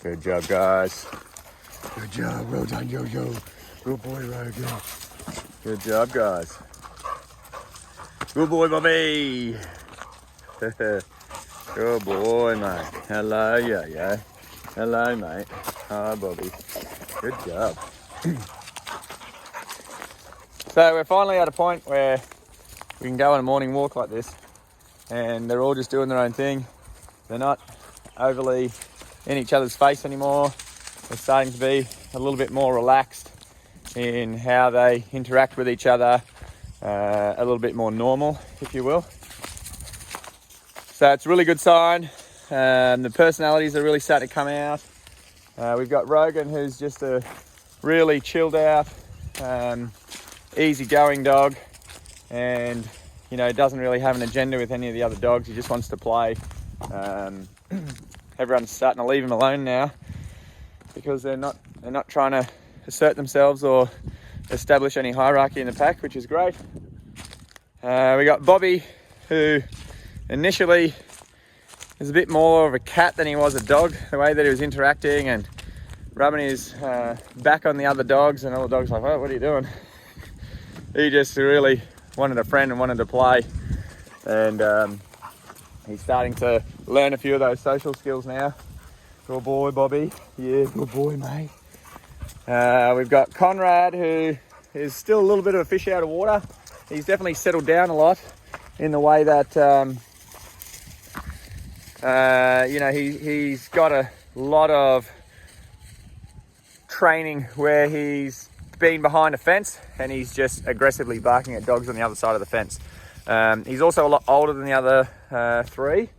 Good job, guys. Good job. Well done, Yo-Yo. Good boy, Rogan. Good job, guys. Good boy, Bobby. Good boy, mate. Hello, Yo-Yo. Hello, mate. Hi, Bobby. Good job. So we're finally at a point where we can go on a morning walk like this, and they're all just doing their own thing. They're not overly in each other's face anymore. They're starting to be a little bit more relaxed in how they interact with each other, a little bit more normal, if you will. So it's a really good sign. The personalities are really starting to come out. We've got Rogan, who's just a really chilled out, easygoing dog, and doesn't really have an agenda with any of the other dogs. He just wants to play. Everyone's starting to leave him alone now because they're not trying to assert themselves or establish any hierarchy in the pack, which is great. We got Bobby, who initially is a bit more of a cat than he was a dog. The way that he was interacting and rubbing his back on the other dogs, and all the dogs like, "Oh, what are you doing?" He just really wanted a friend and wanted to play, and he's starting to learn a few of those social skills now. Good boy, Bobby. Yeah, good boy, mate. We've got Conrad, who is still a little bit of a fish out of water. He's definitely settled down a lot in the way that, he's got a lot of training where he's been behind a fence and he's just aggressively barking at dogs on the other side of the fence. He's also a lot older than the other three,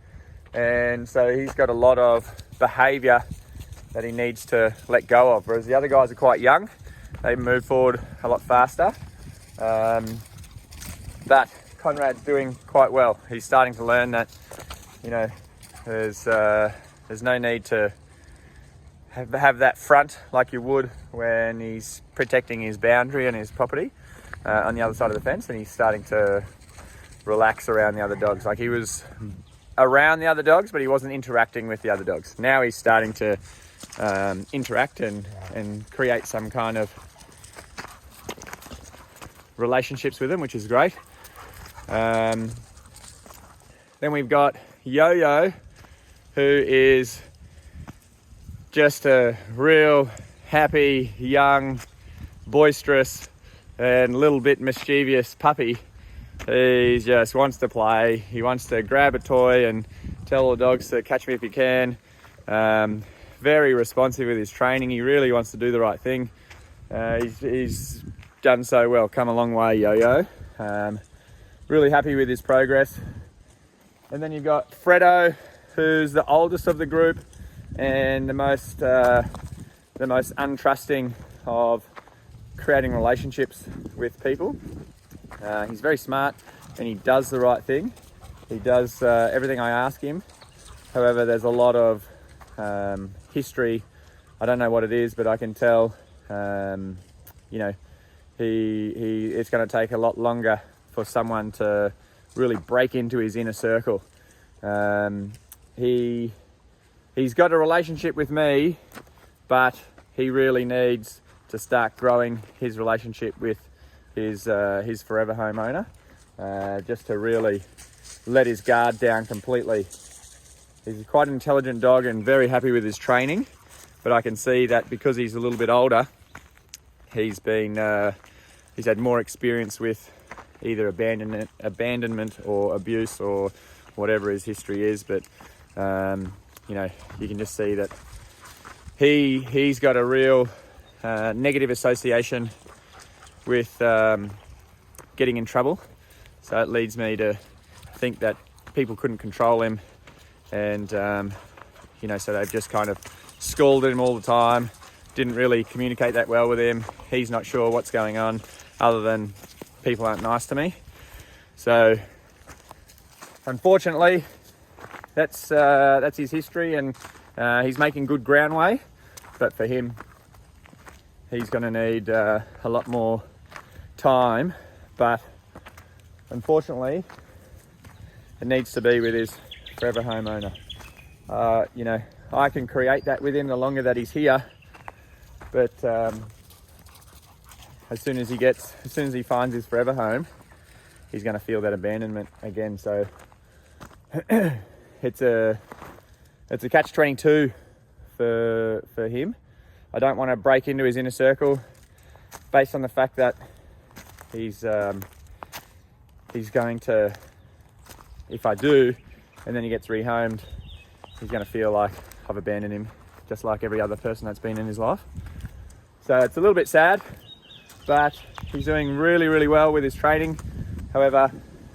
and so he's got a lot of behaviour that he needs to let go of, whereas the other guys are quite young. They move forward a lot faster, but Conrad's doing quite well. He's starting to learn that there's no need to have that front like you would when he's protecting his boundary and his property on the other side of the fence, and he's starting to relax around the other dogs. Like, he was around the other dogs, but he wasn't interacting with the other dogs. Now he's starting to interact and create some kind of relationships with them, which is great. Then we've got Yo-Yo, who is just a real happy, young, boisterous, and a little bit mischievous puppy. He just wants to play. He wants to grab a toy and tell all the dogs to catch me if you can. Very responsive with his training. He really wants to do the right thing. He's done so well. Come a long way, Yo-Yo. Really happy with his progress. And then you've got Fredo, who's the oldest of the group and the most untrusting of creating relationships with people. He's very smart and he does the right thing. He does everything I ask him. However, there's a lot of history. I don't know what it is, but I can tell, it's going to take a lot longer for someone to really break into his inner circle. He's got a relationship with me, but he really needs to start growing his relationship with his forever home owner, just to really let his guard down completely. He's quite an intelligent dog and very happy with his training, but I can see that because he's a little bit older, he's had more experience with either abandonment or abuse or whatever his history is. But you can just see that he's got a real negative association with getting in trouble. So it leads me to think that people couldn't control him, and so they've just kind of scolded him all the time, didn't really communicate that well with him. He's not sure what's going on other than people aren't nice to me. So unfortunately, that's his history, and he's making good groundway, but for him, he's going to need a lot more time. But unfortunately, it needs to be with his forever homeowner. I can create that with him the longer that he's here. But as soon as he finds his forever home, he's going to feel that abandonment again. So it's a catch-22 for him. I don't want to break into his inner circle based on the fact that he's going to, if I do, and then he gets rehomed, he's going to feel like I've abandoned him, just like every other person that's been in his life. So it's a little bit sad, but he's doing really, really well with his training. However,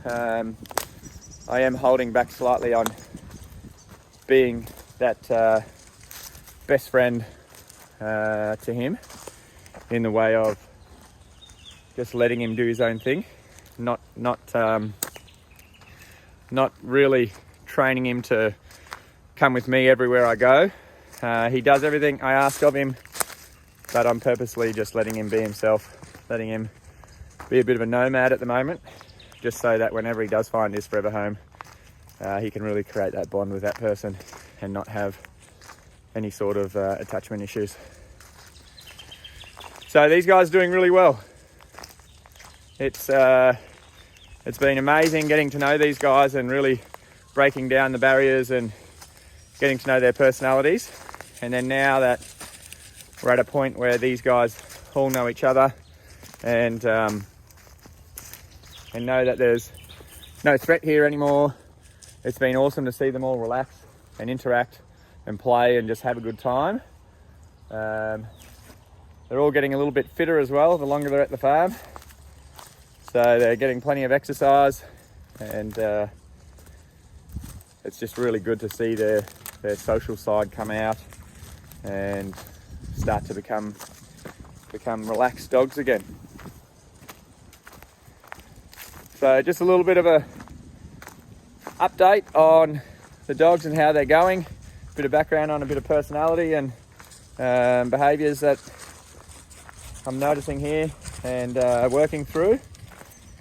I am holding back slightly on being that best friend to him, in the way of just letting him do his own thing, not really training him to come with me everywhere I go. He does everything I ask of him, but I'm purposely just letting him be himself, letting him be a bit of a nomad at the moment, just so that whenever he does find his forever home, he can really create that bond with that person and not have any sort of attachment issues. So these guys are doing really well. It's been amazing getting to know these guys and really breaking down the barriers and getting to know their personalities. And then now that we're at a point where these guys all know each other and know that there's no threat here anymore, it's been awesome to see them all relax and interact and play and just have a good time. They're all getting a little bit fitter as well the longer they're at the farm. So they're getting plenty of exercise, and it's just really good to see their social side come out and start to become relaxed dogs again. So just a little bit of a update on the dogs and how they're going, a bit of background on a bit of personality and behaviours that I'm noticing here and working through.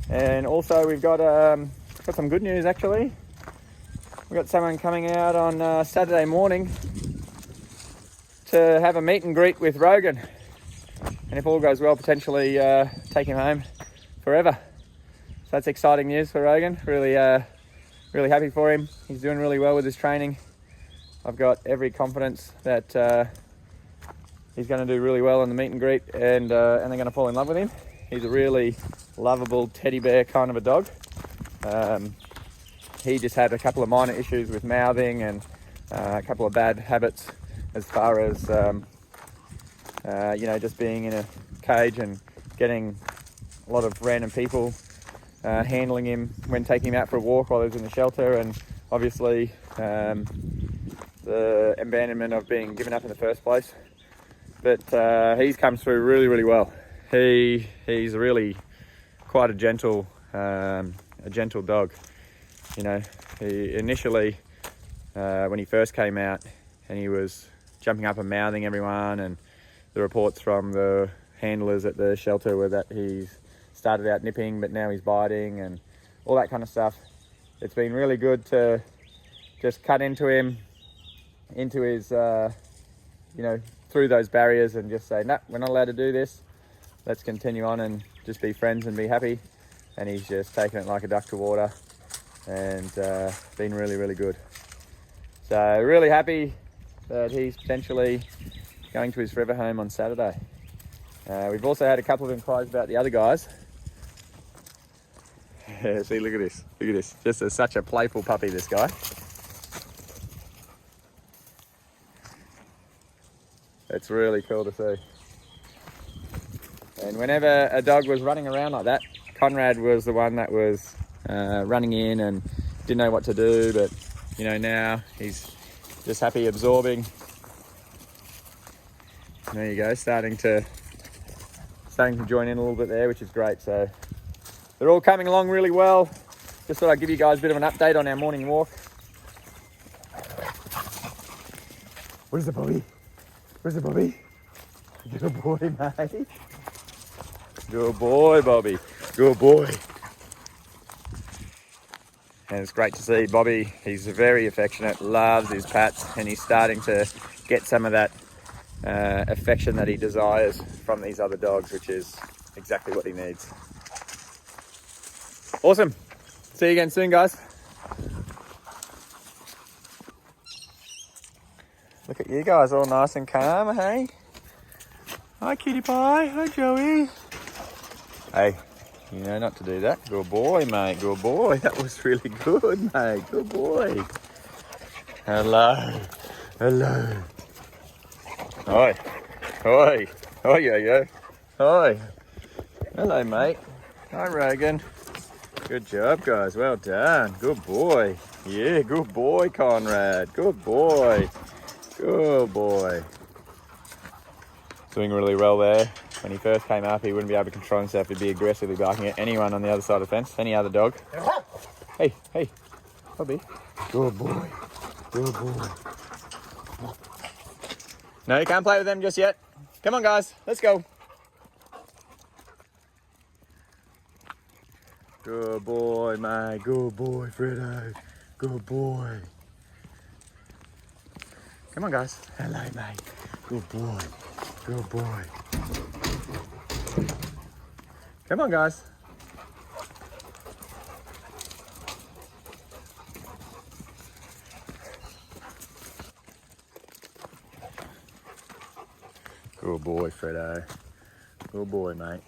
And also we've got some good news actually. We've got someone coming out on Saturday morning to have a meet and greet with Rogan, and if all goes well, potentially take him home forever. So that's exciting news for Rogan. Really happy for him. He's doing really well with his training. I've got every confidence that he's going to do really well in the meet and greet, and they're going to fall in love with him. He's a really lovable teddy bear kind of a dog. He just had a couple of minor issues with mouthing and a couple of bad habits as far as just being in a cage and getting a lot of random people handling him when taking him out for a walk while he was in the shelter, and obviously the abandonment of being given up in the first place. But he's come through really, really well. He's really quite a gentle dog. You know, he initially when he first came out and he was jumping up and mouthing everyone, and the reports from the handlers at the shelter were that he's started out nipping, but now he's biting and all that kind of stuff. It's been really good to just cut into him, into his, through those barriers and just say, no, we're not allowed to do this. Let's continue on and just be friends and be happy. And he's just taken it like a duck to water and been really, really good. So really happy that he's potentially going to his forever home on Saturday. We've also had a couple of inquiries about the other guys. See, look at this. Look at this. Just such a playful puppy, this guy. It's really cool to see. And whenever a dog was running around like that, Conrad was the one that was running in and didn't know what to do, but now he's just happy absorbing. There you go, starting to join in a little bit there, which is great. So they're all coming along really well. Just thought I'd give you guys a bit of an update on our morning walk. Where's the Bobby? Where's the Bobby? Good boy, mate. Good boy, Bobby. Good boy. And it's great to see Bobby. He's very affectionate, loves his pats, and he's starting to get some of that affection that he desires from these other dogs, which is exactly what he needs. Awesome. See you again soon, guys. Look at you guys all nice and calm, hey? Hi, Kitty Pie. Hi, Joey. Hey, you know not to do that. Good boy, mate. Good boy. That was really good, mate. Good boy. Hello. Hello. Hi. Hi. Hi, yo-yo. Hi. Hello, mate. Hi, Reagan. Good job, guys. Well done. Good boy. Yeah, good boy, Conrad. Good boy. Good boy. Doing really well there. When he first came up, he wouldn't be able to control himself. He'd be aggressively barking at anyone on the other side of the fence, any other dog. Hey, hey, Bobby. Good boy. Good boy. No, you can't play with them just yet. Come on, guys. Let's go. Good boy, mate. Good boy, Fredo. Good boy. Come on, guys. Hello, mate. Good boy. Good boy. Come on, guys. Good boy, Fredo. Good boy, mate.